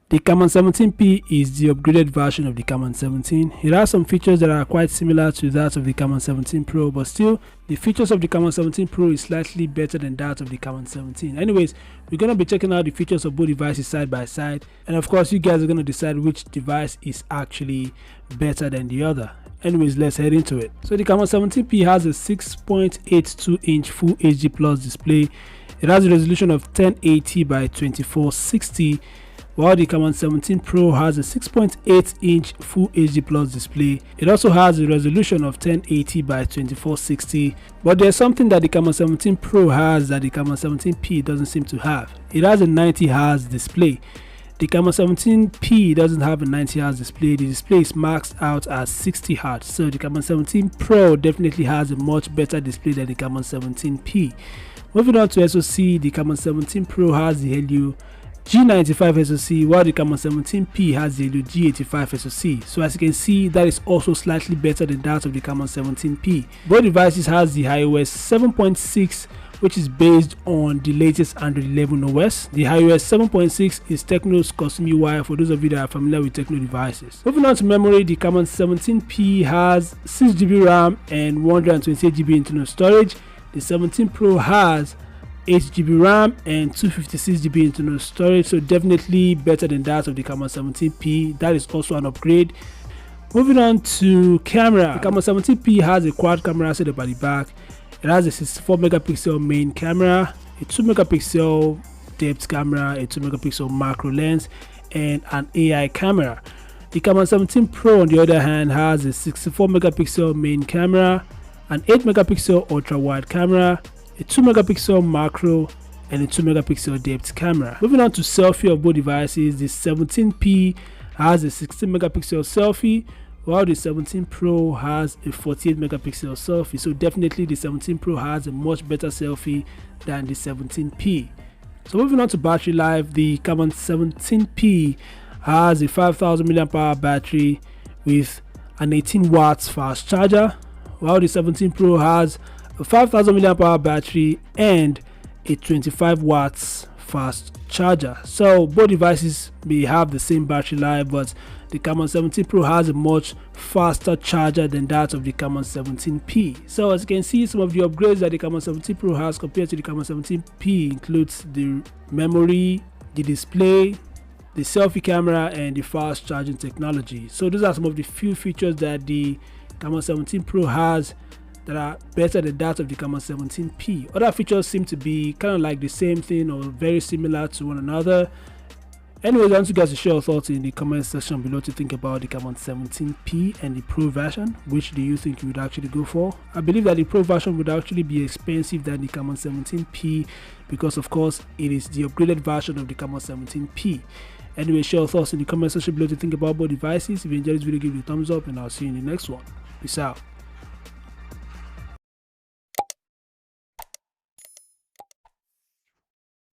The Camon 17P is the upgraded version of the Camon 17. It has some features that are quite similar to that of the Camon 17 Pro, but still, the features of the Camon 17 Pro is slightly better than that of the Camon 17. Anyways, we're going to be checking out the features of both devices side by side, and of course, you guys are going to decide which device is actually better than the other. Anyways, let's head into it. So the Camon 17P has a 6.82-inch Full HD Plus display. It has a resolution of 1080 by 2460. While the Camon 17 Pro has a 6.8-inch Full HD Plus display. It also has a resolution of 1080 by 2460. But there's something that the Camon 17 Pro has that the Camon 17P doesn't seem to have. It has a 90Hz display. The Camon 17P doesn't have a 90Hz display. The display is maxed out at 60Hz. So the Camon 17 Pro definitely has a much better display than the Camon 17P. Moving on to SoC, the Camon 17 Pro has the Helio G95 SoC, while the Camon 17P has the Helio G85 SoC. So as you can see, that is also slightly better than that of the Camon 17P. Both devices has the iOS 7.6, which is based on the latest Android 11 OS. The iOS 7.6 is Tecno's custom UI for those of you that are familiar with Tecno devices. Moving on to memory, the Camon 17P has 6GB RAM and 128GB internal storage. The 17 Pro has 8GB RAM and 256GB internal storage, so definitely better than that of the Camon 17P. That is also an upgrade. Moving on to camera, the Camon 17P has a quad camera set up at the back. It has a 64 megapixel main camera, a 2 megapixel depth camera, a 2 megapixel macro lens, and an AI camera. The Camon 17 Pro, on the other hand, has a 64 megapixel main camera, an 8 megapixel ultra wide camera, a 2 megapixel macro, and a 2 megapixel depth camera. Moving on to selfie of both devices, the 17P has a 16 megapixel selfie, while the 17 Pro has a 48 megapixel selfie. So definitely the 17 Pro has a much better selfie than the 17P. So moving on to battery life, the Camon 17P has a 5000 mAh battery with an 18 watts fast charger, while the 17 Pro has a 5000 mAh battery and a 25 watts fast charger. So both devices may have the same battery life, but the Camon 17 Pro has a much faster charger than that of the Camon 17P. So as you can see, some of the upgrades that the Camon 17 Pro has compared to the Camon 17P includes the memory, the display, the selfie camera, and the fast charging technology. So those are some of the few features that the Camon 17 Pro has that are better than that of the Camon 17P. Other features seem to be kind of like the same thing or very similar to one another. Anyways, I want you guys to share your thoughts in the comment section below to think about the Camon 17P and the Pro version. Which do you think you would actually go for? I believe that the Pro version would actually be expensive than the Camon 17P because of course it is the upgraded version of the Camon 17P. Anyway, share your thoughts in the comment section below to think about both devices. If you enjoyed this video, give it a thumbs up and I'll see you in the next one. Peace out.